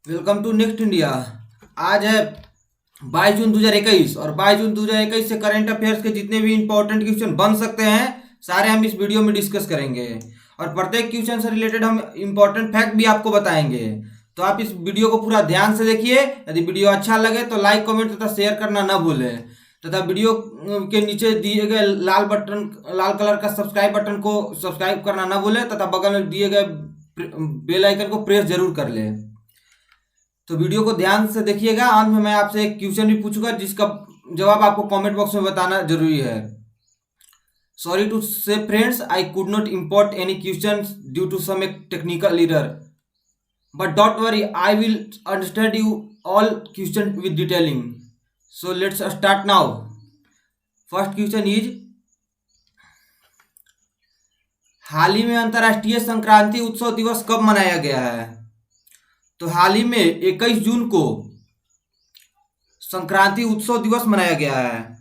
Welcome to next India. आज है 22 जून 2021 और 22 जून 2021 से करंट अफेयर्स के जितने भी इंपॉर्टेंट क्वेश्चन बन सकते हैं सारे हम इस वीडियो में डिस्कस करेंगे। और प्रत्येक क्वेश्चन से रिलेटेड हम इंपॉर्टेंट फैक्ट भी आपको बताएंगे। तो आप इस वीडियो को पूरा ध्यान से देखिए। यदि वीडियो अच्छा लगे तो लाइक कमेंट तथा शेयर करना न भूलें तथा वीडियो के नीचे दिए गए लाल कलर का सब्सक्राइब बटन को सब्सक्राइब करना न भूलें तथा बगल में दिए गए बेल आइकन को प्रेस जरूर कर लें। तो वीडियो को ध्यान से देखिएगा। अंत में मैं आपसे एक क्वेश्चन भी पूछूंगा जिसका जवाब आपको कमेंट बॉक्स में बताना जरूरी है। Sorry to say friends, I could not import any question due to some technical error, but don't worry, I will understand you all question with detailing. So let's start now. First question is, हाल ही में अंतर्राष्ट्रीय संक्रांति उत्सव दिवस कब मनाया गया है? तो हाल ही में 21 जून को संक्रांति उत्सव दिवस मनाया गया है।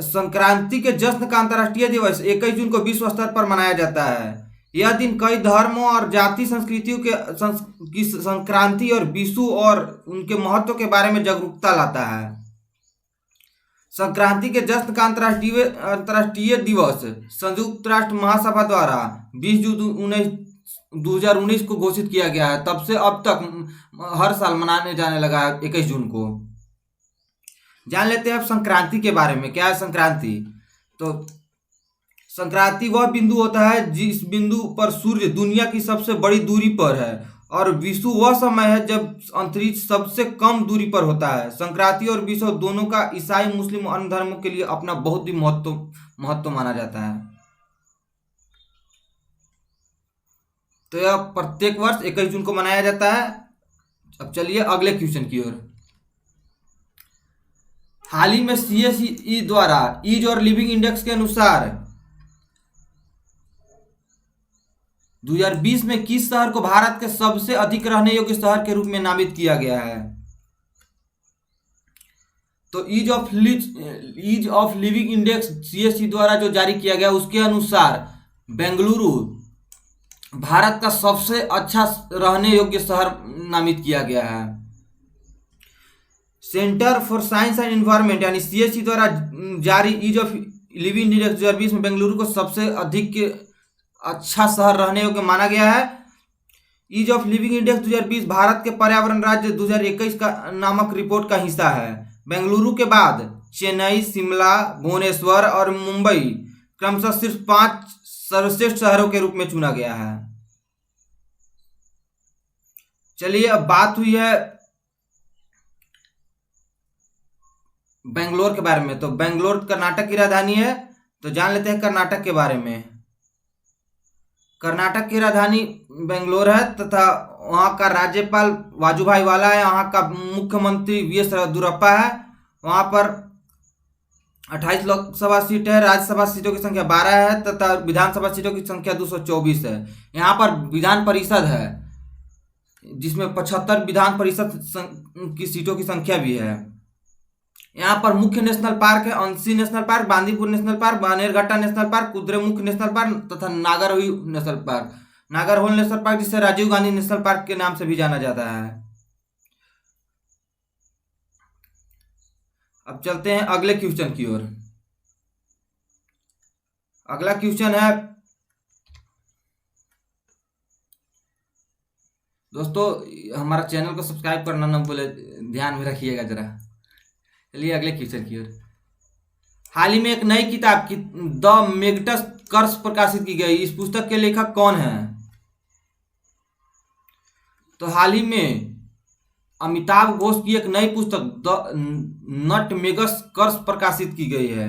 संक्रांति के जश्न का अंतर्राष्ट्रीय दिवस 21 जून को विश्व स्तर पर मनाया जाता है। यह दिन कई धर्मों और जाति संस्कृतियों की संक्रांति और विषु और उनके महत्व के बारे में जागरूकता लाता है। संक्रांति के जश्न का अंतर्राष्ट्रीय दिवस संयुक्त राष्ट्र महासभा द्वारा 20 जून 2019 को घोषित किया गया है। तब से अब तक हर साल मनाने जाने लगा है 21 जून को। जान लेते हैं अब संक्रांति के बारे में। क्या है संक्रांति? तो संक्रांति वह बिंदु होता है जिस बिंदु पर सूर्य दुनिया की सबसे बड़ी दूरी पर है, और विषु वह समय है जब अंतरिक्ष सबसे कम दूरी पर होता है। संक्रांति और विषु दोनों का ईसाई मुस्लिम अन्य धर्मों के लिए अपना बहुत ही महत्व माना जाता है। तो यह प्रत्येक वर्ष 21 जून को मनाया जाता है। अब चलिए अगले क्वेश्चन की ओर। हाल ही में CSE द्वारा ईज और लिविंग इंडेक्स के अनुसार 2020 में किस शहर को भारत के सबसे अधिक रहने योग्य शहर के रूप में नामित किया गया है? तो ease of living index CSE द्वारा जो जारी किया गया उसके अनुसार बेंगलुरु भारत का सबसे अच्छा रहने योग्य शहर नामित किया गया है। Centre for science and environment यानी CSE द्वारा जारी ईज ऑफ लिविंग इंडेक्स 2020 में बेंगलुरु को सबसे अधिक अच्छा शहर रहने योग्य माना गया है। Ease of living index 2020 Bharat के पर्यावरण राज्य 2021 का नामक रिपोर्ट का हिस्सा है। बेंगलुरु के बाद चेन्नई, शिमला, भुवनेश्वर और मुंबई क्रमशः सिर्फ 5 सर्वश्रेष्ठ शहरों के रूप में चुना गया है। चलिए अब बात हुई है बेंगलोर के बारे में। तो बेंगलोर कर्नाटक की राजधानी है। तो जान लेते हैं कर्नाटक के बारे में। कर्नाटक की राजधानी बेंगलोर है तथा वहाँ का राज्यपाल वाजुभाई वाला है। वहाँ का मुख्यमंत्री VS येदियुरप्पा है। वहाँ पर 28 लोकसभा सीट है। राज्यसभा सीटों की संख्या 12 है तथा विधानसभा सीटों की संख्या 224 है। यहाँ पर विधान परिषद है जिसमें 75 विधान परिषद की सीटों की संख्या भी है। यहाँ पर मुख्य नेशनल पार्क है Anshi national park, Bandipur national park, Bannerghatta national park, Kudremukh national park तथा Nagarhole national park. Nagarhole national park जिसे राजीव गांधी नेशनल पार्क के नाम से भी जाना जाता है। अब चलते हैं अगले क्वेश्चन की ओर। अगला क्वेश्चन है, दोस्तों हमारा चैनल को सब्सक्राइब करना न भूले, ध्यान में रखिएगा जरा। चलिए अगले क्वेश्चन की ओर। हाल ही में एक नई किताब की द मेगटस कर्स प्रकाशित की गई। इस पुस्तक के लेखक कौन है? तो हाल ही में अमिताभ घोष की एक नई पुस्तक द नटमेगस कर्स प्रकाशित की गई है।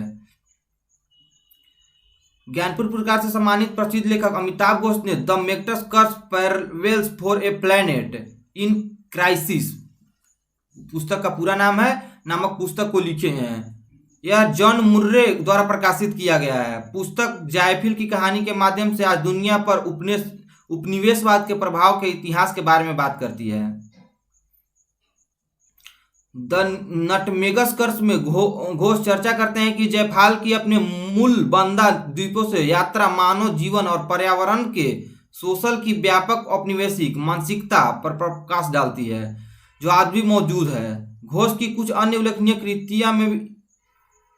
ज्ञानपीठ पुरस्कार से सम्मानित प्रसिद्ध लेखक अमिताभ घोष ने द मेगटस curse parables for a planet in crisis पुस्तक का पूरा नाम है, नामक पुस्तक को लिखे हैं। यह जॉन मुर्रे द्वारा प्रकाशित किया गया है। पुस्तक जायफिल की कहानी के माध्यम से आज दुनिया पर उपनिवेशवाद के प्रभाव के इतिहास के बारे में बात करती है। द नटमेगस कर्स में घोष चर्चा करते हैं कि जायफाल की अपने मूल बांदा द्वीपों से यात्रा मानव जीवन और पर्यावरण के सोशल की व्यापक औपनिवेशिक मानसिकता पर प्रकाश डालती है जो आज भी मौजूद है। घोष की कुछ अन्य उल्लेखनीय कृतियां में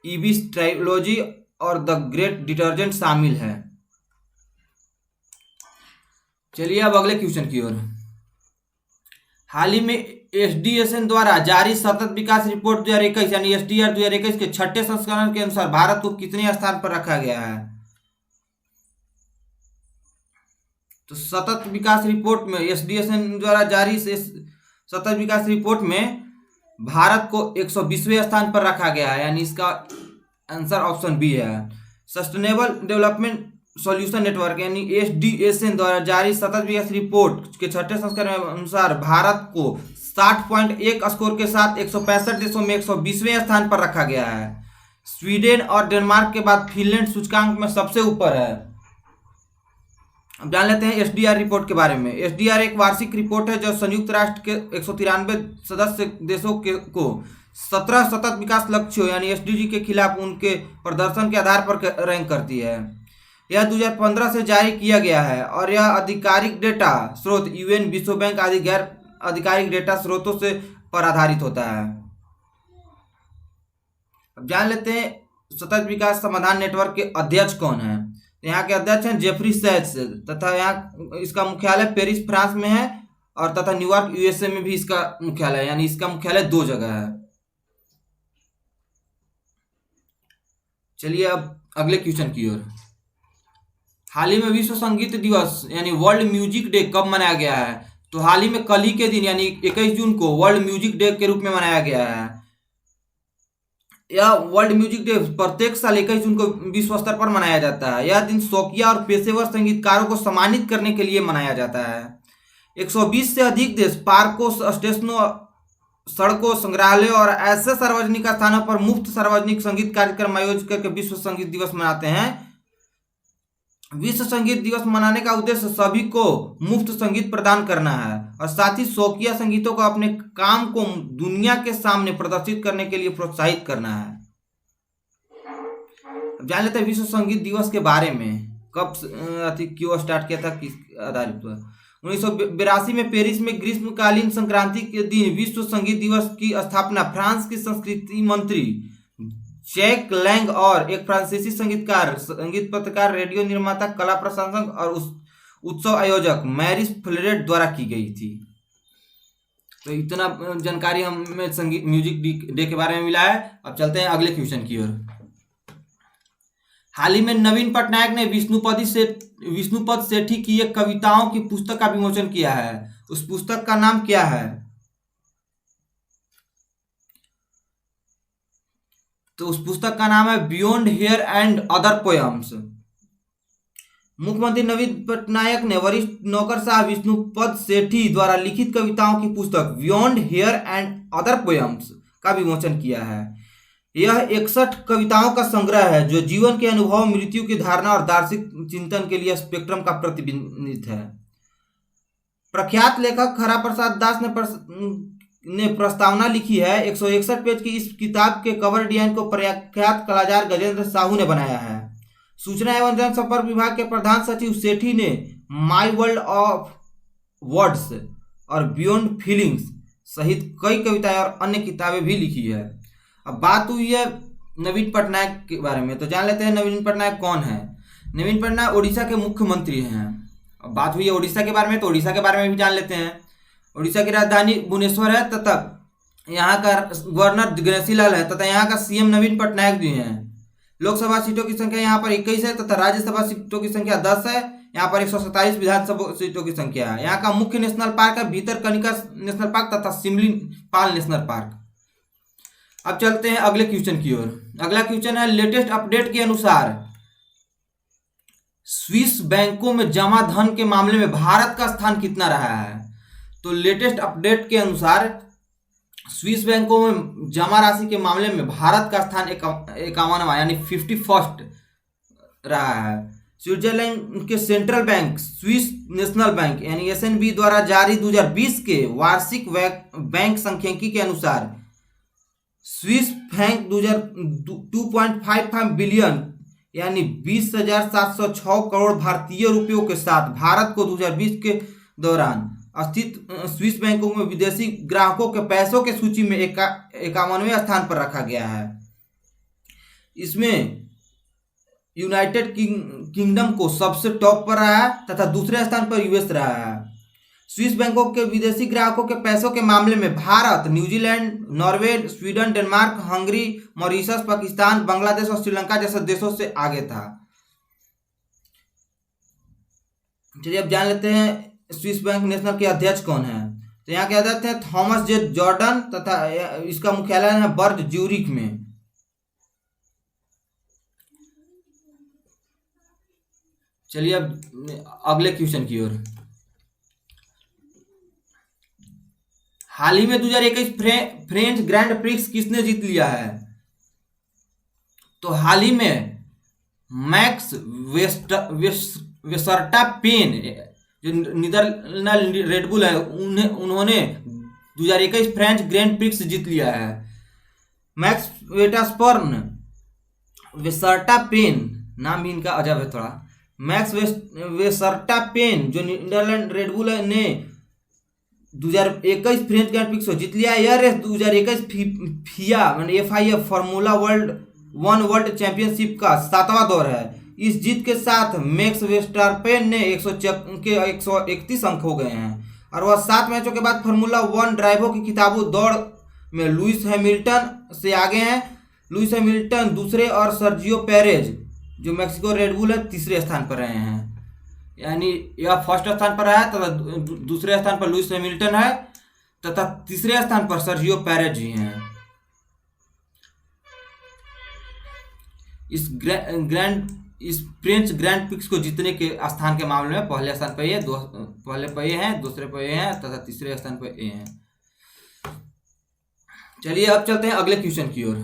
ईबिस ट्रायोलॉजी और द ग्रेट डिटर्जेंट शामिल है। चलिए अब अगले क्वेश्चन की ओर। हाल ही में एसडीएसएन द्वारा जारी सतत विकास रिपोर्ट 2021 यानी एसडीआर 2021 के छठे संस्करण के अनुसार भारत को कितने स्थान पर रखा गया है? तो सतत विकास रिपोर्ट में एसडीएसएन द्वारा जारी सतत विकास रिपोर्ट में भारत को 120वें स्थान पर रखा गया है, यानी इसका आंसर ऑप्शन बी है। सस्टेनेबल डेवलपमेंट सॉल्यूशन नेटवर्क यानी एसडीएसएन द्वारा जारी सतत विकास रिपोर्ट के छठे संस्करण के अनुसार भारत को 60.1 स्कोर के साथ 165 देशों में 120वें स्थान पर रखा गया है। स्वीडन और डेनमार्क के बाद फिनलैंड सूचकांक में सबसे ऊपर है। अब जान लेते हैं एसडीआर रिपोर्ट के बारे में। एसडीआर एक वार्षिक रिपोर्ट है जो संयुक्त राष्ट्र के 193 सदस्य देशों को 17 सतत विकास लक्ष्यों यानी एसडीजी के खिलाफ उनके प्रदर्शन के आधार पर रैंक करती है। यह 2015 से जारी किया गया है और यह आधिकारिक डेटा स्रोत यूएन, विश्व बैंक आदि गैर आधिकारिक डेटा स्रोतों से पर आधारित होता है। अब जान लेते हैं सतत विकास समाधान नेटवर्क के अध्यक्ष कौन है। यहाँ के अध्यक्ष हैं जेफरी सैच तथा यहाँ इसका मुख्यालय पेरिस फ्रांस में है और तथा न्यूयॉर्क यूएसए में भी इसका मुख्यालय है, यानी इसका मुख्यालय 2 जगह है। चलिए अब अगले क्वेश्चन की ओर। हाल ही में विश्व संगीत दिवस यानी वर्ल्ड म्यूजिक डे कब मनाया गया है? तो हाल ही में कल ही के दिन यानी 21 जून को वर्ल्ड म्यूजिक डे के रूप में मनाया गया है। यह वर्ल्ड म्यूजिक डे प्रत्येक साल 21 जून को विश्व स्तर पर मनाया जाता है। यह दिन शौकिया और पेशेवर संगीतकारों को सम्मानित करने के लिए मनाया जाता है। 120 से अधिक देश पार्कों, स्टेशनों, सड़कों, संग्रहालयों और ऐसे सार्वजनिक स्थानों पर मुफ्त सार्वजनिक संगीत कार्यक्रम आयोजित करके विश्व संगीत दिवस मनाते हैं। विश्व संगीत दिवस मनाने का उद्देश्य सभी को मुफ्त संगीत प्रदान करना है और साथ ही शौकिया संगीतों को अपने काम को दुनिया के सामने प्रदर्शित करने के लिए प्रोत्साहित करना है। जान लेते हैं विश्व संगीत दिवस के बारे में। कब क्यों स्टार्ट किया था, किस आधारित पर? 1982 में पेरिस में ग्रीष्मकालीन संक्रांति के दिन विश्व संगीत दिवस की स्थापना फ्रांस की संस्कृति मंत्री जैक लैंग और एक फ्रांसीसी संगीतकार, संगीत पत्रकार, रेडियो निर्माता, कला प्रशंसक और उत्सव आयोजक मैरिस फ्लोरेट द्वारा की गई थी। तो इतना जानकारी हमें संगीत म्यूजिक डे के बारे में मिला है। अब चलते हैं अगले क्वेश्चन की ओर। हाल ही में नवीन पटनायक ने विष्णुपद सेठी की एक कविताओं की पुस्तक का विमोचन किया है। उस पुस्तक का नाम क्या है? तो उस पुस्तक का नाम है beyond here and other poems. मुख्यमंत्री नवीन पटनायक ने वरिष्ठ नौकरशाह विष्णुपद सेठी द्वारा लिखित कविताओं की पुस्तक beyond here and other poems का विमोचन किया है। यह 61 कविताओं का संग्रह है जो जीवन के अनुभव, मृत्यु की धारणा और दार्शनिक चिंतन के लिए स्पेक्ट्रम का प्रतिबिंबित है। प्रख्यात लेखक खरा प्रसाद दास ने प्रस्तावना लिखी है। 161 पेज की इस किताब के कवर डिजाइन को प्रख्यात कलाकार गजेंद्र साहू ने बनाया है। सूचना एवं जनसंपर्क विभाग के प्रधान सचिव सेठी ने माई वर्ल्ड ऑफ वर्ड्स और बियॉन्ड फीलिंग्स सहित कई कविताएं और अन्य किताबें भी लिखी है। अब बात हुई है नवीन पटनायक के बारे में, तो जान लेते हैं नवीन पटनायक कौन है। नवीन पटनायक उड़ीसा के मुख्यमंत्री हैं। अब बात हुई है उड़ीसा के बारे में, तो उड़ीसा के बारे में भी जान लेते हैं। उड़ीसा की राजधानी भुवनेश्वर है तथा यहाँ का गवर्नर गणेशी लाल है तथा यहाँ का सीएम नवीन पटनायक भी हैं। लोकसभा सीटों की संख्या यहाँ पर 21 है तथा राज्यसभा सीटों की संख्या 10 है। यहाँ पर 127 विधानसभा सीटों की संख्या है। यहाँ का मुख्य नेशनल पार्क है भीतरकनिका नेशनल पार्क तथा सिमलीपाल नेशनल पार्क। अब चलते हैं अगले क्वेश्चन की ओर। अगला क्वेश्चन है लेटेस्ट अपडेट के अनुसार स्विस बैंकों में जमा धन के मामले में भारत का स्थान कितना रहा है? तो लेटेस्ट अपडेट के अनुसार स्विस बैंकों में जमा राशि के मामले में भारत का स्थान 51वां यानी 51st रहा है। स्विट्जरलैंड के central bank Swiss national bank यानी एसएनबी द्वारा जारी 2020 के वार्षिक बैंक सांख्यिकी के अनुसार स्विस बैंक 2.55 बिलियन यानी 20,706 करोड़ भारतीय रुपयों के साथ भारत को 2020 के दौरान स्थित स्विस बैंकों में विदेशी ग्राहकों के पैसों के सूची में 51वें स्थान पर रखा गया है। इसमें यूनाइटेड किंगडम को सबसे टॉप पर रहा है तथा दूसरे स्थान पर यूएस रहा है। स्विस बैंकों के विदेशी ग्राहकों के पैसों के मामले में Bharat, New Zealand, Norway, Sweden, Denmark, Hungary, Mauritius, Pakistan, Bangladesh और श्रीलंका जैसे देशों से आगे था। चलिए अब जान लेते हैं स्विस बैंक नेशनल के अध्यक्ष कौन है। तो यहाँ के अध्यक्ष हैं थॉमस जे जॉर्डन तथा इसका मुख्यालय है बर्ज ज्यूरिख में। चलिए अब अगले क्वेश्चन की ओर। हाल ही में 2021 फ्रेंच ग्रैंड प्रिक्स किसने जीत लिया है? तो हाल ही में मैक्स वेस्टरस्टेपेन जो नीदरलैंड रेडबुल है उन्होंने 2021 फ्रेंच ग्रैंड प्रिक्स जीत लिया है। मैक्स वेस्टरस्टेपेन, नाम भी इनका अजब है थोड़ा। मैक्स वेस्टरस्टेपेन जो नीदरलैंड रेडबुल ने 2021 फ्रेंच ग्रैंड प्रिक्स को जीत लिया है। यह race 2021 FIA formula world championship का 7वां दौर है। इस जीत के साथ मैक्स वेस्टरस्टेपेन ने 131 अंक हो गए हैं और वह 7 मैचों के बाद फार्मूला 1 ड्राइवरों की खिताबी दौड़ में लुइस हैमिल्टन से आगे हैं। लुइस हैमिल्टन दूसरे और सर्जियो पेरेज जो मैक्सिको रेडबुल है तीसरे स्थान पर रहे हैं। यानी यह फर्स्ट स्थान पर है तथा दूसरे स्थान पर लुइस हैमिल्टन है तथा तीसरे स्थान पर सर्जियो पेरेज ही हैं। इस फ्रेंच ग्रैंड प्रिक्स को जीतने के स्थान के मामले में पहले स्थान पर ये हैं, दूसरे पर ये हैं तथा तीसरे स्थान पर ये हैं। चलिए अब चलते हैं अगले क्वेश्चन की ओर।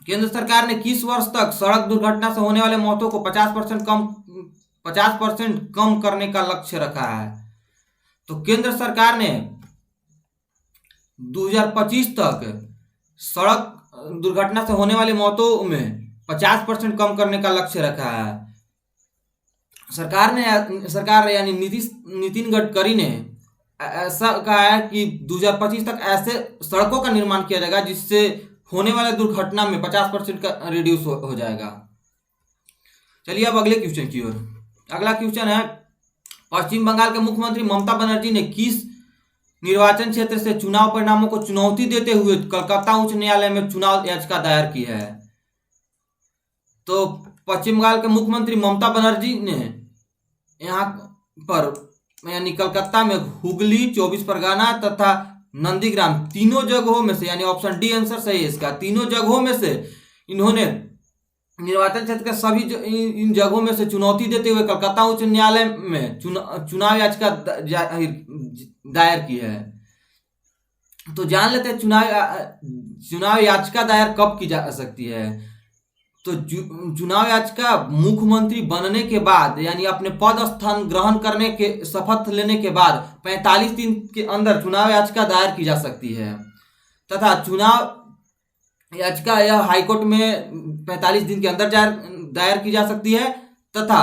केंद्र सरकार ने किस वर्ष तक सड़क दुर्घटना से होने वाले मौतों को 50% कम करने का लक्ष्य रखा है? तो केंद्र सरकार ने 2025 तक सड़क दुर्घटना से होने वाली मौतों में 50% कम करने का लक्ष्य रखा है। सरकार यानी नितिन गडकरी ने ऐसा कहा है कि 2025 तक ऐसे सड़कों का निर्माण किया जाएगा जिससे होने वाले दुर्घटना में 50% का रिड्यूस हो जाएगा। चलिए अब अगले क्वेश्चन की ओर। अगला क्वेश्चन है पश्चिम बंगाल के मुख्यमंत्री ममता बनर्जी ने किस निर्वाचन क्षेत्र से चुनाव परिणामों को चुनौती देते हुए कलकत्ता उच्च न्यायालय में चुनाव याचिका दायर की है? तो पश्चिम बंगाल के मुख्यमंत्री ममता बनर्जी ने यहाँ पर यानी कलकत्ता में हुगली, 24 परगना तथा नंदीग्राम तीनों जगहों में से, यानी ऑप्शन डी आंसर सही है इसका, तीनों जगहों में से इन्होंने निर्वाचन क्षेत्र के सभी इन जगहों में से चुनौती देते हुए कलकत्ता उच्च न्यायालय में चुनाव याचिका दायर की है। तो जान लेते हैं चुनाव याचिका दायर कब की जा सकती है। तो चुनाव याचिका मुख्यमंत्री बनने के बाद यानी अपने पद स्थान ग्रहण करने के शपथ लेने के बाद 45 दिन के अंदर चुनाव याचिका दायर की जा सकती है तथा चुनाव याचिका यह हाईकोर्ट में 45 दिन के अंदर दायर की जा सकती है तथा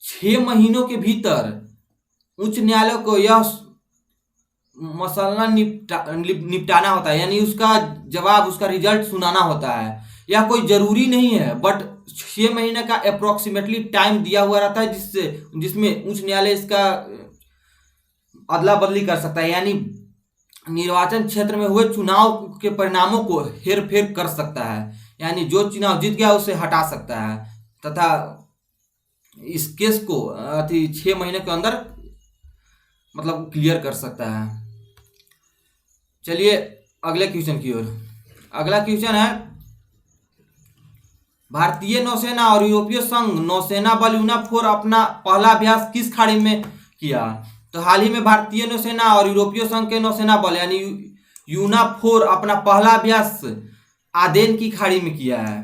6 महीनों के भीतर उच्च न्यायालय को यह मसला निपटाना होता है, यानी उसका जवाब, उसका रिजल्ट सुनाना होता है। यह कोई जरूरी नहीं है बट 6 महीने का अप्रोक्सीमेटली टाइम दिया हुआ रहता है जिसमें उच्च न्यायालय इसका अदला बदली कर सकता है, यानी निर्वाचन क्षेत्र में हुए चुनाव के परिणामों को हेर फेर कर सकता है, यानी जो चुनाव जीत गया उसे हटा सकता है तथा इस केस को 6 महीने के अंदर मतलब क्लियर कर सकता है। चलिए अगले क्वेश्चन की ओर। अगला क्वेश्चन है भारतीय नौसेना और यूरोपीय संघ नौसेना बल यूनाफोर अपना पहला अभ्यास किस खाड़ी में किया? तो हाल ही में भारतीय नौसेना और यूरोपीय संघ के नौसेना बल यानी यूनाफोर अपना पहला अभ्यास आदेन की खाड़ी में किया है।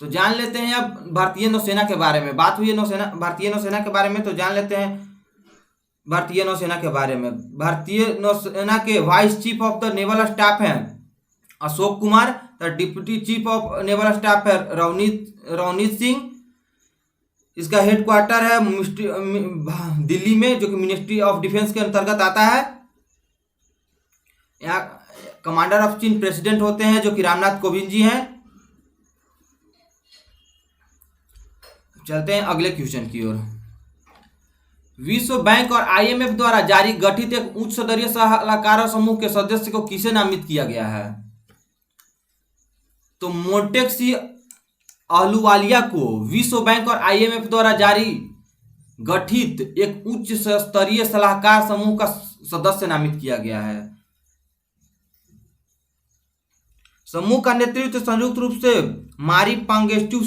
तो जान लेते हैं अब भारतीय नौसेना के बारे में। बात हुई है भारतीय नौसेना के बारे में, तो जान लेते हैं भारतीय नौसेना के बारे में। भारतीय नौसेना के vice chief of the naval staff हैं अशोक कुमार, तो deputy chief of naval staff है रवनीत सिंह। इसका हेडक्वार्टर है दिल्ली में, जो कि मिनिस्ट्री ऑफ डिफेंस के अंतर्गत आता है। यहाँ कमांडर ऑफ चीन प्रेसिडेंट होते हैं, जो कि रामनाथ कोविंद जी हैं। चलते हैं अगले क्वेश्चन की ओर। विश्व बैंक और आईएमएफ द्वारा जारी गठित एक उच्च स्तरीय सलाहकार समूह के सदस्य को किसे नामित किया गया है? तो मोंटेक्सी अहलूवालिया को विश्व बैंक और आईएमएफ द्वारा जारी गठित एक उच्च स्तरीय सलाहकार समूह का सदस्य नामित किया गया है। समूह का नेतृत्व संयुक्त रूप से मारी पांगेस्टू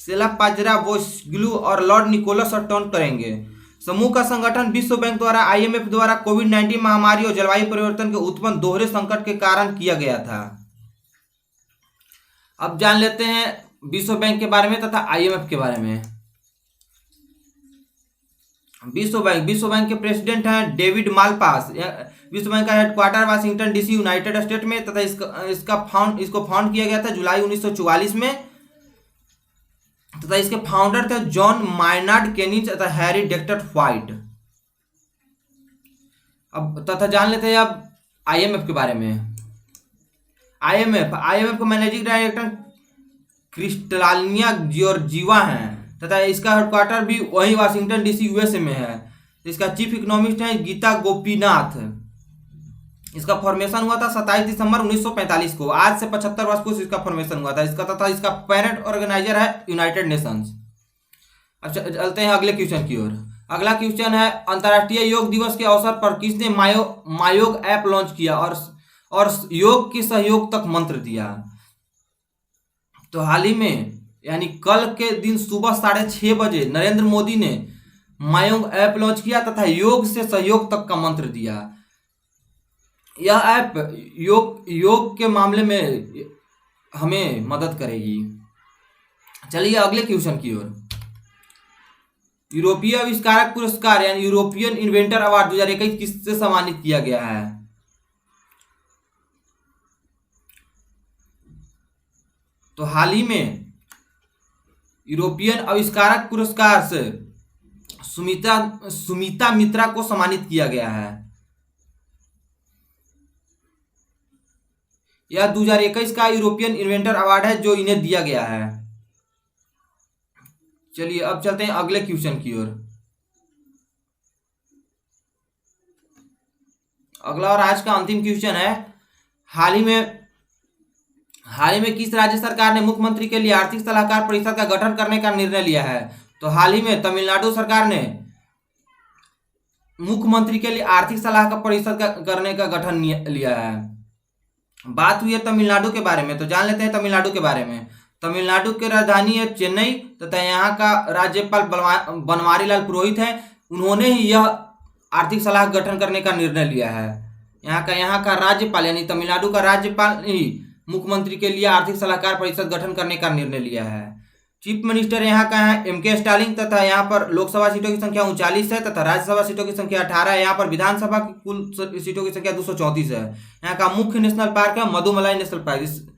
सेला पाजरावोग्लू और लॉर्ड निकोलस टर्न करेंगे। समूह का संगठन विश्व बैंक द्वारा आईएमएफ द्वारा कोविड-19 महामारी और जलवायु परिवर्तन के उत्पन्न दोहरे संकट के कारण किया गया था। अब जान लेते हैं विश्व बैंक के बारे में तथा आईएमएफ के बारे में। विश्व बैंक के प्रेसिडेंट हैं डेविड मालपास। विश्व बैंक का headquarter Washington DC United state में, तथा इसको फाउंड किया गया था जुलाई 1944 में, तथा इसके फाउंडर थे जॉन मायनार्ड केनिज तथा हैरी डेक्टर व्हाइट। अब तथा जान लेते हैं अब आईएमएफ के बारे में। आईएमएफ का मैनेजिंग डायरेक्टर क्रिस्टलानिया जॉर्जिवा हैं, तथा इसका हेडक्वार्टर भी वही वाशिंगटन डीसी यूएसए में है। इसका चीफ इकोनॉमिस्ट है गीता गोपीनाथ। इसका फॉर्मेशन हुआ था 27 दिसंबर 1945 को। आज से 75 वर्ष को इसका फॉर्मेशन हुआ था तथा इसका पेरेंट ऑर्गेनाइजर है यूनाइटेड नेशंस। अब चलते हैं अगले क्वेश्चन की ओर। अगला क्वेश्चन है अंतर्राष्ट्रीय योग दिवस के अवसर पर किसने मायोग ऐप लॉन्च किया और योग के सहयोग तक मंत्र दिया? तो हाल ही में यानी कल के दिन सुबह 6:30 बजे नरेंद्र मोदी ने मायोग ऐप लॉन्च किया तथा योग से सहयोग तक का मंत्र दिया। यह ऐप योग के मामले में हमें मदद करेगी। चलिए अगले क्वेश्चन की ओर। यूरोपीय आविष्कारक पुरस्कार यानी यूरोपियन इन्वेंटर अवार्ड 2021 किससे सम्मानित किया गया है? तो हाल ही में यूरोपियन आविष्कारक पुरस्कार से सुमिता मित्रा को सम्मानित किया गया है। यह 2021 का यूरोपियन इन्वेंटर अवार्ड है जो इन्हें दिया गया है। चलिए अब चलते हैं अगले क्वेश्चन की ओर। अगला और आज का अंतिम क्वेश्चन है, हाल ही में किस राज्य सरकार ने मुख्यमंत्री के लिए आर्थिक सलाहकार परिषद का गठन करने का निर्णय लिया है? तो हाल ही में तमिलनाडु सरकार ने मुख्यमंत्री के लिए आर्थिक सलाहकार परिषद का करने का गठन लिया है। बात हुई है तमिलनाडु के बारे में, तो जान लेते हैं तमिलनाडु के बारे में। तमिलनाडु की राजधानी है चेन्नई तथा यहाँ का राज्यपाल बनवारीलाल पुरोहित है। उन्होंने ही यह आर्थिक सलाह गठन करने का निर्णय लिया है। यहाँ का राज्यपाल यानी तमिलनाडु का राज्यपाल ही मुख्यमंत्री के लिए आर्थिक सलाहकार परिषद गठन करने का निर्णय लिया है। चीफ मिनिस्टर यहाँ का है एमके स्टालिन, तथा यहाँ पर लोकसभा सीटों की संख्या 39 है तथा राज्यसभा सीटों की संख्या 18 है। यहाँ पर विधानसभा की कुल सीटों की संख्या 234 है। यहाँ का मुख्य नेशनल पार्क है मधुमलाई नेशनल पार्क,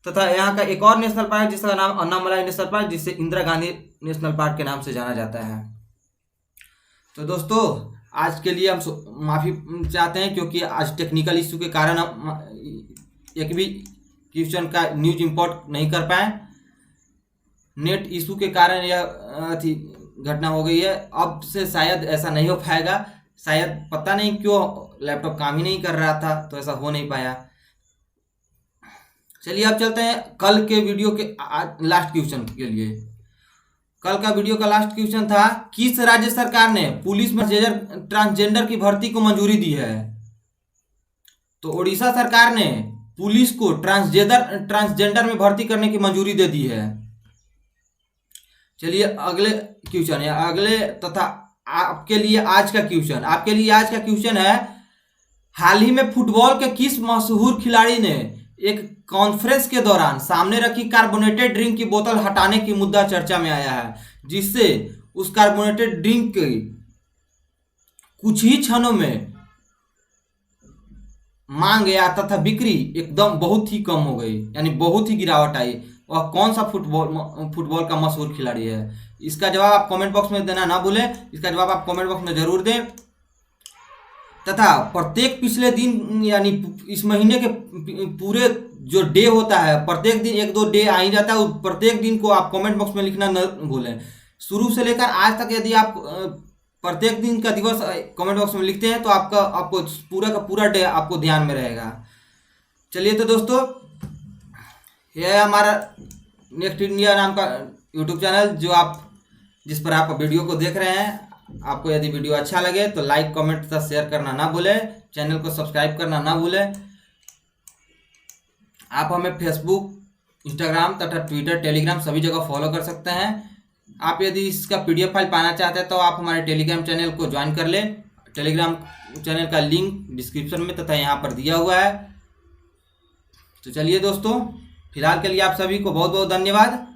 तथा यहाँ का एक और नेशनल पार्क जिसका नाम अन्नामलाई नेशनल पार्क, जिसे इंदिरा गांधी नेशनल पार्क के नाम से जाना जाता है। तो दोस्तों आज के लिए हम माफ़ी चाहते हैं क्योंकि आज टेक्निकल इशू के कारण हम एक भी क्वेश्चन का न्यूज इंपोर्ट नहीं कर पाए। नेट इशू के कारण यह घटना हो गई है। अब से शायद ऐसा नहीं हो पाएगा, शायद पता नहीं क्यों लैपटॉप काम ही नहीं कर रहा था तो ऐसा हो नहीं पाया। चलिए अब चलते हैं कल के वीडियो के लास्ट क्वेश्चन के लिए। कल का वीडियो का लास्ट क्वेश्चन था, किस राज्य सरकार ने पुलिस में ट्रांसजेंडर की भर्ती को मंजूरी दी है? तो उड़ीसा सरकार ने पुलिस को ट्रांसजेंडर में भर्ती करने की मंजूरी दे दी है। चलिए अगले क्वेश्चन है, अगले तथा आपके लिए आज का क्वेश्चन है, हाल ही में फुटबॉल के किस मशहूर खिलाड़ी ने एक कॉन्फ्रेंस के दौरान सामने रखी कार्बोनेटेड ड्रिंक की बोतल हटाने की मुद्दा चर्चा में आया है, जिससे उस कार्बोनेटेड ड्रिंक कुछ ही क्षणों में मांग या तथा बिक्री एकदम बहुत ही कम हो गई, यानी बहुत ही गिरावट आई। वह कौन सा फुटबॉल का मशहूर खिलाड़ी है? इसका जवाब आप कमेंट बॉक्स में देना ना भूलें। इसका जवाब आप कमेंट बॉक्स में जरूर दें। तथा प्रत्येक पिछले दिन यानी इस महीने के पूरे जो डे होता है, प्रत्येक दिन 1-2 डे आ ही जाता है, प्रत्येक दिन को आप कमेंट बॉक्स में लिखना न भूलें। शुरू से लेकर आज तक यदि आप प्रत्येक दिन का दिवस कमेंट बॉक्स में लिखते हैं तो आपको पूरा का पूरा डे आपको ध्यान में रहेगा। चलिए तो दोस्तों, यह है हमारा नेक्स्ट इंडिया नाम का यूट्यूब चैनल जिस पर आप वीडियो को देख रहे हैं। आपको यदि वीडियो अच्छा लगे तो लाइक, कमेंट तथा शेयर करना ना भूलें। चैनल को सब्सक्राइब करना ना भूलें। आप हमें फेसबुक, इंस्टाग्राम तथा ट्विटर, टेलीग्राम सभी जगह फॉलो कर सकते हैं। आप यदि इसका PDF फाइल पाना चाहते हैं तो आप हमारे टेलीग्राम चैनल को ज्वाइन कर लें। टेलीग्राम चैनल का लिंक डिस्क्रिप्शन में तथा यहाँ पर दिया हुआ है। तो चलिए दोस्तों, फिलहाल के लिए आप सभी को बहुत बहुत धन्यवाद।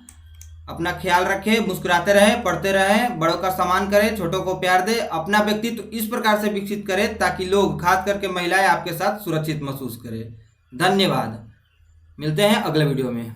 अपना ख्याल रखें, मुस्कुराते रहें, पढ़ते रहें, बड़ों का सम्मान करें, छोटों को प्यार दें। अपना व्यक्तित्व इस प्रकार से विकसित करें ताकि लोग, खास करके महिलाएं, आपके साथ सुरक्षित महसूस करें। धन्यवाद। मिलते हैं अगले वीडियो में।